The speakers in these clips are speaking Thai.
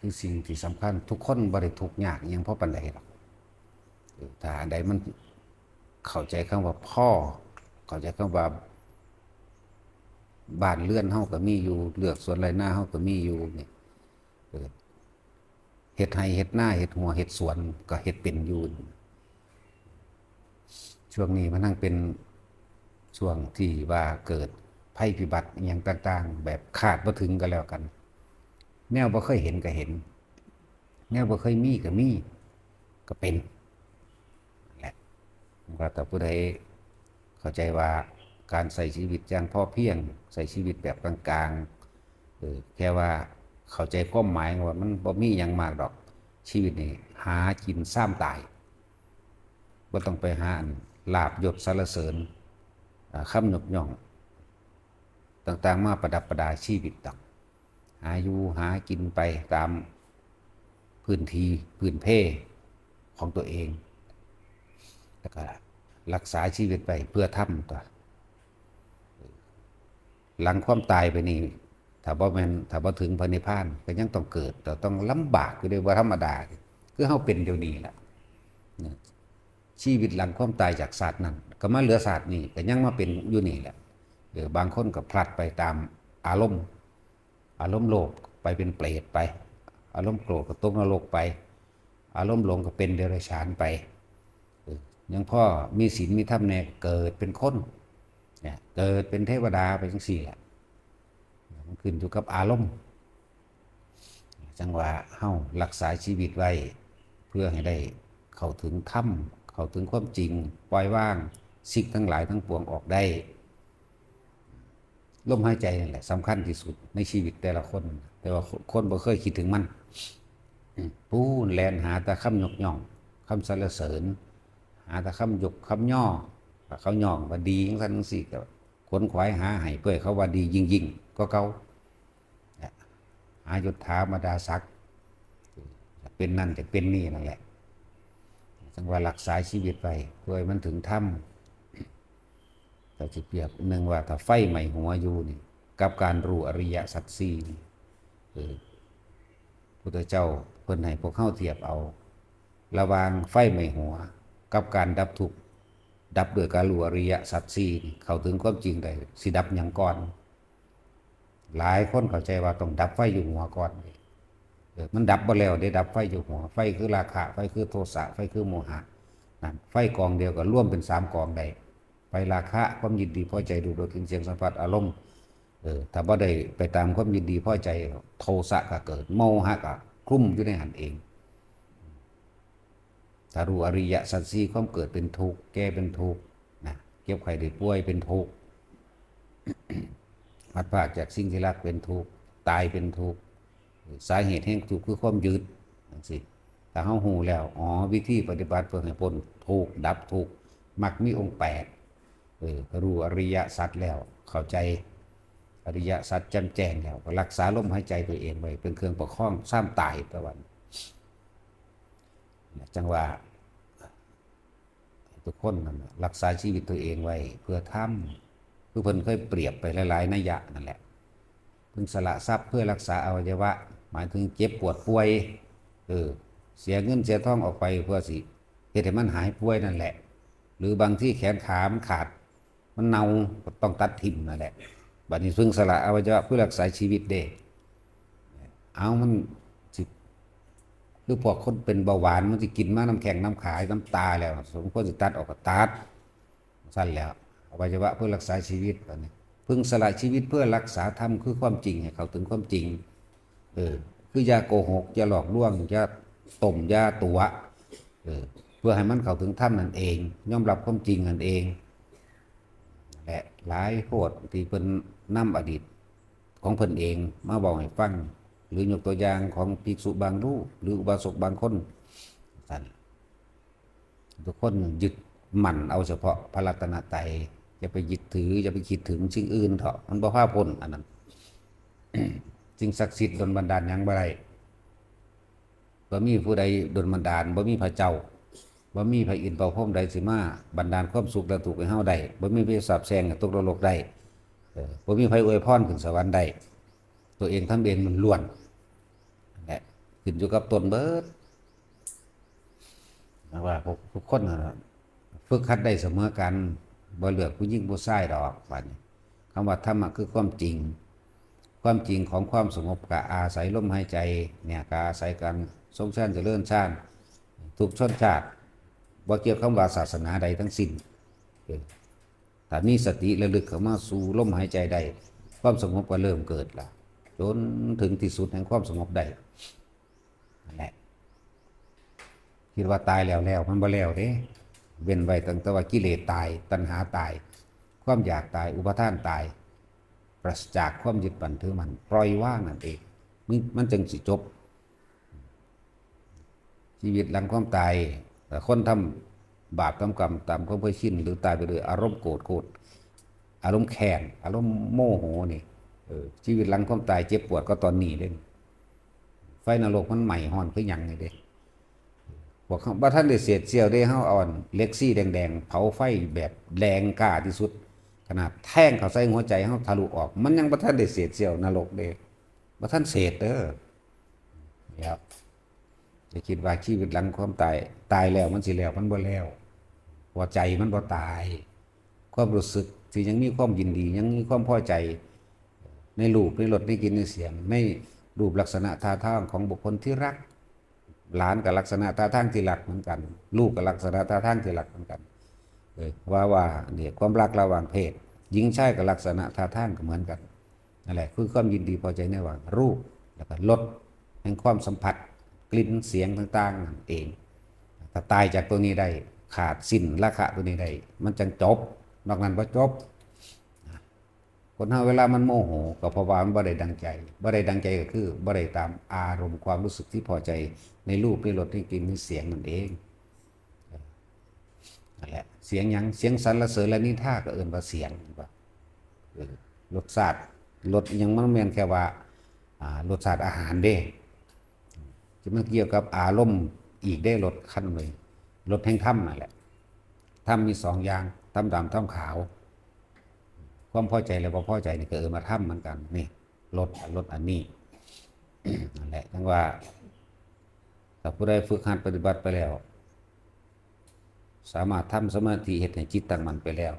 คือสิ่งที่สำคัญทุกคนบ่ได้ทุกข์ยากอิหยังเพราะปานใดหรอกถ้าอันใดมันเข้าใจคำว่าพ่อเข้าใจคำว่าบ้านเรือนเฮาก็มีอยู่เลือกสวนไรหน้าเฮาก็มีอยู่นี่เฮ็ดไร่เฮ็ดนาเฮ็ดหัวเฮ็ดสวนก็เฮ็ดเป็นอยู่ช่วงนี้มันนั่งเป็นช่วงที่ว่าเกิดภัยพิบัติอหย่างต่างๆแบบคาดบ่ถึงก็แล้วกันแนวบ่เคยเห็นก็เห็นแนวบ่เคยมีก็มีก็เป็นนั่นแหละว่าแต่ผู้ใดเข้าใจว่าการใส่ชีวิตอย่างพอเพียงใส่ชีวิตแบบกลางๆแค่ว่าเข้าใจความหมายว่ามันบ่มีหยังมากดอกชีวิตนี่หากินซ้ำตายบ่ต้องไปหาลาภยศสรรเสริญคำยกย่องต่างๆมาประดับประดาชีวิตดอกหาอยู่หากินไปตามพื้นที่พื้นเพของตัวเองแล้วก็รักษาชีวิตไปเพื่อทำตัวหลังความตายไปนี่ถ้าบ่ถึงพระนิพพานก็ยังต้องเกิดแต่ต้องลำบากอยู่ด้วยว่าธรรมดาคือเฮาเป็นเดี๋ยวนี้แหละชีวิตหลังความตายจากศาสตร์นั้นก็มาเหลือศาสตร์นี้ก็ยังมาเป็นอยู่นี่แหละบางคนก็พลัดไปตามอารมณ์โลภไปเป็นเปรตไปอารมณ์โกรธก็ตกนรกไปอารมณ์หลงก็เป็นเดรัจฉานไปยังพ่อมีศีลมีธรรมแน่เกิดเป็นคนเนี่ยเกิดเป็นเทวดาไปจังสี่แหละมันขึ้นอยู่กับอารมณ์จังว่าเฮารักษาชีวิตไว้เพื่อให้ได้เข้าถึงธรรมเข้าถึงความจริงปล่อยวางสิ่งทั้งหลายทั้งปวงออกได้ลมหายใจนั่นแหละสำคัญที่สุดในชีวิตแต่ละคนแต่ว่าคนบ่เคยคิดถึงมันปูนแลนหาแต่คำยกย่องคำสรรเสริญหาแต่คำยกคำย่อเขาย่องว่าดีจังซั่นจังซี่ก็ขวนขวายหาให้เพื่อเขาว่าดียิ่งๆก็เขาหายศถาบรรดาศักดิ์จะเป็นนั่นจะเป็นนี่นั่นแหละจังว่ารักษาชีวิตไปเพื่อให้มันถึงธรรมแต่จะเปรียบหนึ่งว่าถ้าไฟไหม้หัวอยู่นี่กับการรู้อริยสัจสี่นี่พุทธเจ้าเพิ่นให้พวกเข้าเทียบเอาระหว่างไฟไหม้หัวกับการดับทุกข์ดับด้วยการรู้อริยสัจสี่เข้าถึงความจริงได้สิดับหยังก่อนหลายคนเข้าใจว่าต้องดับไฟอยู่หัวก่อนมันดับบ่แล้วได้ดับไฟอยู่หัวไฟคือราคะไฟคือโทสะไฟคือโมหะนั่นไฟกองเดียวก็ร่วมเป็น3กองได้ไฟราคะความยินดีพอใจดูโดยกลิ่นเสียงสัมผัสอารมณ์ถ้าบ่ได้ไปตามความยินดีพอใจโทสะก็เกิดโมหะก็คลุ้มอยู่ในหันเองถ้ารู้อริยสัจสี่ความเกิดเป็นทุกข์แก้เป็นทุกข์นะเก็บไข้ได้ป่วยเป็นทุกข์พัดพรากจากสิ่งที่รักเป็นทุกข์ตายเป็นทุกข์สาเหตุแห่งทุกข์คือความยึดจังซี่ถ้าเฮาฮู้แล้วอ๋อวิธีปฏิบัติเพื่อให้พ้นทุกข์ดับทุกข์มรรคมีองค์8รู้อริยสัจแล้วเข้าใจอริยสัจแจ่มแจ้งแล้วก็รักษาลมหายใจตัวเองไว้เป็นเครื่องประคองซ้ำตายตะวันจังว่าทุกคนรักษาชีวิตตัวเองไว้เพื่อทำคือเพิ่นเคยเปรียบไปหลายๆนัยยะนั่นแหละเพิ่นสละทรัพย์เพื่อรักษาอวัยวะหมายถึงเจ็บปวดป่วยเสียเงินเสียทองออกไปเพื่อสิเฮ็ดให้มันหายป่วยนั่นแหละหรือบางที่แขนขามันขาดมันเน่าต้องตัดทิ่มนั่นแหละบัดนี้เพิ่งสละอวัยวะเพื่อรักษาชีวิตเด้เอามันสิคือพวกคนเป็นเบาหวานมันสิกินมาน้ำแข็งน้ำขายน้ำตาแล้วสมควรสิตัดออกก็ตัดสั้นแล้วอวัยวะเพื่อรักษาชีวิตบัดนี้เพิ่งสละชีวิตเพื่อรักษาธรรมคือความจริงให้เขาถึงความจริงคืออย่าโกหกอย่าหลอกลวงอย่าต้มอย่าตัวเพื่อให้มันเข้าถึงธรรมนั่นเองยอมรับความจริงนั่นเองและหลายโพดที่เพิ่นนำอดีตของเพิ่นเองมาบอกให้ฟังหรือยกตัวอย่างของภิกษุบางรูปหรืออุบาสกบางคนท่านทุกคนยึดมั่นเอาเฉพาะพระรัตนตรัยอย่าไปยึดถืออย่าไปคิดถึงสิ่งอื่นเถอะมันบ่พาพ้นอันนั้น สิ่งศักดิ์สิทธิ์ดลบันดาลหยังบ่ได้บ่มีผู้ใดดลบันดาลบ่มีพระเจ้าบ่มีพระอินทร์พระพรหมใดสิมาบันดาลความสุขและทุกข์ให้เฮาได้บ่มีพระสาปแช่งให้ตกนรกได้บ่มีไผอวยพรขึ้นสวรรค์ได้ตัวเองทำเองมันล้วนแหละ ขึ้นอยู่กับตนเบิดว่าทุกคนน่ะฝึกหัดได้เสมอกันบ่เลือกผู้หญิงผู้ชายดอกบัดนี้คำว่าธรรมะคือความจริงความจริงของความสงบก็อาศัยลมหายใจเนี่ยก็อาศัยการทรงชาติเจริญชาติทุกชนชาติบ่เกี่ยวคำว่าศาสนาใดทั้งสิ้นถ้ามีสติระลึกเข้ามาสู่ลมหายใจได้ความสงบก็เริ่มเกิดละจนถึงที่สุดแห่งความสงบได้นั่นแหละคิดว่าตายแล้วมันบ่แล้วเด้เว้นไว้ตั้งแต่ว่ากิเลสตายตัณหาตายความอยากตายอุปาทานตายปราศจากความยึดมั่นถือมั่นปล่อยว่างนั่นเองมันจึงสิจบชีวิตหลังความตายแต่คนทำบาปทำกรรมตามความเคยชินหรือตายไปด้วยอารมณ์โกรธอารมณ์แค้นอารมณ์โมโหนี่ชีวิตหลังความตายเจ็บปวดก็ตอนนี้เด้ไฟนรกมันใหม่ฮ้อนคือหยังนี่เด้พวกบ่ท่านได้เสียดเสี้ยวได้เฮาเอาเล็กซี่แดงๆเผาไฟแบบแรงกล้าที่สุดขนาดแทงเข้าใส่หัวใจเฮาทะลุออกมันยังบ่ทันได้เสียดเสี้ยวนรกเด้บ่ทันเสร็จเด้อครับจะคิดว่าชีวิตหลังความตายแล้วมันสิแล้วมันบ่แล้วหัวใจมันบ่ตายความรู้สึกที่ยังมีความยินดียังมีความพอใจในรูปในรสในกลิ่นในเสียงในรูปลักษณะท่าทางของบุคคลที่รักหลานกับลักษณะท่าทางที่รักเหมือนกันลูกกับลักษณะท่าทางที่รักเหมือนกันว่าเนี่ยความรักระหว่างเพศหญิงชายกับลักษณะท่าทางก็เหมือนกันนั่นแหละคือความยินดีพอใจในระหว่างรูปแล้วก็รสแห่งความสัมผัสกลิ่นเสียงต่างๆนั่นเองถ้าตายจากตัวนี้ได้ขาดสิ้นราคะตัวนี้ได้มันจังจบนอกนั้นบ่จบคนเฮาเวลามันโมโหก็เพราะว่ามันบ่ได้ดังใจก็คือบ่ได้ตามอารมณ์ความรู้สึกที่พอใจในรูปในรสในกลิ่นในเสียงนั่นเองนั่นแหละเสียงหยังเสียงสรรเสริญและนินทาก็เอิ้นว่าเสียงว่ารสชาติรสยังมันแม่นแค่ว่ารสชาติอาหารเด้ที่มันเกี่ยวกับอารมณ์อีกได้รสขั้นเลยรสแห่งธรรมนั่นแหละธรรมมี2อย่างธรรมดำธรรมขาวความพอใจและบ่พอใจนี่ก็มาทำเหมือนกันนี่ลดอันนี้นั่นแหละทั้งว่าถ้าผู้ใดฝึกหัดปฏิบัติไปแล้วสามารถทำสมาธิเฮ็ดให้จิตตั้งมั่นไปแล้ว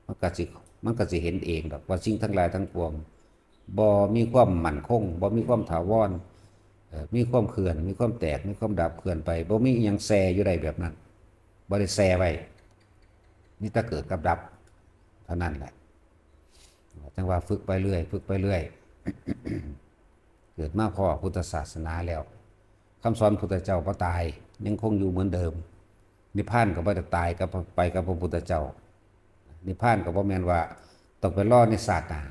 มันก็สิเห็นเองดอกว่าสิ่งทั้งหลายทั้งปวงบ่มีความมั่นคงบ่มีความถาวรมีความเคลื่อนมีความแตกมีความดับเคลื่อนไปบ่มีอิหยังแซอยู่ได้แบบนั้นบ่ได้แซไว้นี่ถ้าเกิดกับดับเท่านั้นแหละจังว่าฝึกไปเรื่อยเกิดมาพอพุทธศาสนาแล้วคำสอนพุทธเจ้าบ่ตายยังคงอยู่เหมือนเดิมนิพพานก็บ่ได้ตายกับไปกับพระพุทธเจ้านิพพานก็บ่แม่นว่าต้องไปรอในศาสตร์หน้า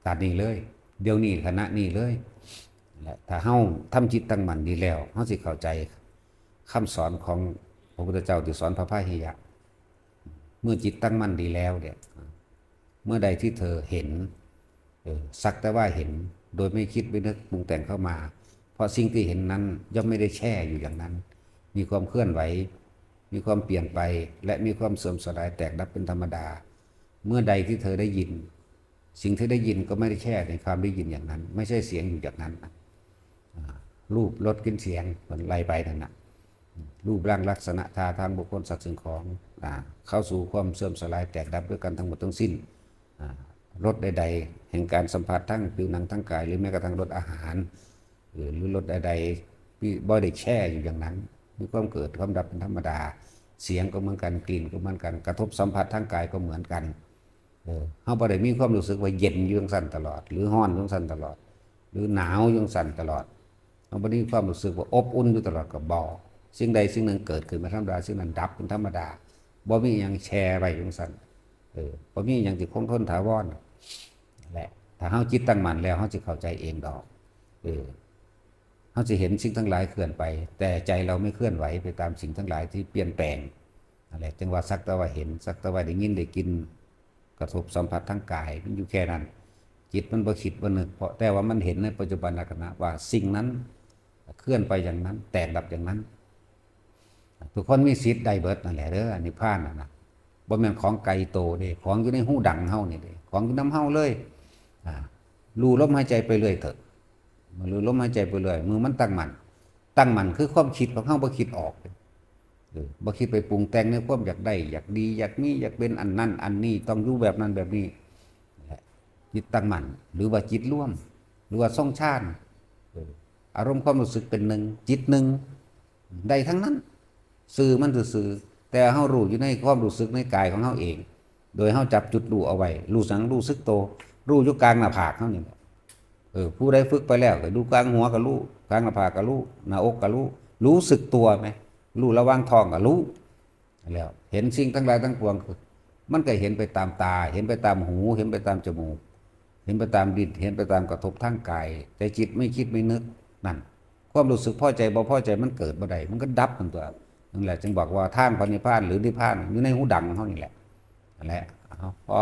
ศาสตร์นี้เลยเดี๋ยวนี้ขณะนี้เลยและถ้าเฮาทำจิตตั้งมั่นดีแล้วเฮาสิเข้าใจคำสอนของพระพุทธเจ้าที่สอนพระพาหิยะเมื่อจิตตั้งมั่นดีแล้วเนี่ยเมื่อใดที่เธอเห็นสักแต่ว่าเห็นโดยไม่คิดไม่นึกปรุงแต่งเข้ามาเพราะสิ่งที่เห็นนั้นย่อมไม่ได้แช่อยู่อย่างนั้นมีความเคลื่อนไหวมีความเปลี่ยนไปและมีความเสื่อมสลายแตกดับเป็นธรรมดาเมื่อใดที่เธอได้ยินสิ่งที่ได้ยินก็ไม่ได้แช่ในความได้ยินอย่างนั้นไม่ใช่เสียงอยู่อย่างนั้นรูปรสกลิ่นเสียงมันไล่ไปนั่นนะรูปร่างลักษณะท่าทางบุคคลสัตว์สิ่งของเข้าสู่ความเสื่อมสลายแตกดับด้วยกันทั้งหมดทั้งสิ้นรสใดๆแห่งการสัมผัสทั้งผิวหนังทั้งกายหรือแม้กระทั่งรสอาหารหรือรสใดๆบ่ได้แช่อยู่อย่างนั้นมีความเกิดความดับเป็นธรรมดาเสียงก็เหมือนกันกลิ่นก็เหมือนกันกระทบสัมผัสทางกายก็เหมือนกันเฮาบ่ได้มีความรู้สึกว่าเย็นอยู่จังซั่นตลอดหรือร้อนอยู่จังซั่นตลอดหรือหนาวอยู่จังซั่นตลอดเฮาบ่ได้มีความรู้สึกว่าอบอุ่นอยู่ตลอดก็บ่สิ่งใดสิ่งหนึ่งเกิดขึ้นมาธรรมดาสิ่งนั้นดับเป็นธรรมดาบ่มีหยังแช่ไว้จังซั่นบ่มีหยังที่คงทนถาวรแหละถ้าเฮาจิตตั้งมั่นแล้วเฮาสิเข้าใจเองดอกเฮาสิเห็นสิ่งทั้งหลายเคลื่อนไปแต่ใจเราไม่เคลื่อนไหวไปตามสิ่งทั้งหลายที่เปลี่ยนแปลงนั่นแหละจึงว่าสักแต่ว่าเห็นสักแต่ว่าได้ยินได้กินกระทบสัมผัสทางกายมันอยู่แค่นั้นจิตมันบ่คิดบ่นึกเพราะแต่ว่ามันเห็นในปัจจุบันขณะว่าสิ่งนั้นเคลื่อนไปอย่างนั้นแตกดับอย่างนั้นทุกคนมีสิทธิ์ได้เบิดนั่นแหละเด้อนิพพานน่ะนะบ่แม่นของไกลโตเด้ของอยู่ในหูดังเฮานี่เด้ของอยู่นำเฮาเลยรู้ลมหายใจไปเรื่อยเถอะรู้ลมหายใจไปเรื่อยมือมันตั้งมั่น ตั้งมั่นคือความคิดของเฮาบ่คิดออกบ่คิดไปปรุงแต่งในความอยากได้อยากดีอยากมีอยากเป็นอันนั้นอันนี้ต้องอยู่แบบนั้นแบบนี้จิตตั้งมั่นหรือว่าจิตร่วมหรือว่าทรงฌานอารมณ์ความรู้สึกเป็นหนึ่งจิตหนึ่งได้ทั้งนั้นสื่อมันสื่อแต่เฮารู้อยู่ในความรู้สึกในกายของเฮาเองโดยเฮาจับจุดรู้เอาไว้รู้สังรู้สึกโตรู้อยู่กลางหน้าผากเฮานี่ผู้ใดฝึกไปแล้วก็ดูกลางหัวก็รู้กลางหน้าผากก็รู้หน้าอกก็รู้รู้สึกตัวไหมรู้ระหว่างท้องก็รู้แล้วเห็นสิ่งทั้งหลายทั้งปวงมันก็เห็นไปตามตาเห็นไปตามหูเห็นไปตามจมูกเห็นไปตามลิ้นเห็นไปตามกระทบทางกายแต่จิตไม่คิดไม่นึกนั่นความรู้สึกพอใจบ่พอใจมันเกิดบ่ได้มันก็ดับมันตัวนั่นแหละจึงบอกว่าทางพระนิพพานหรือนิพพานอยู่ในหูดังเฮานี่แหละนั่นแหละพอ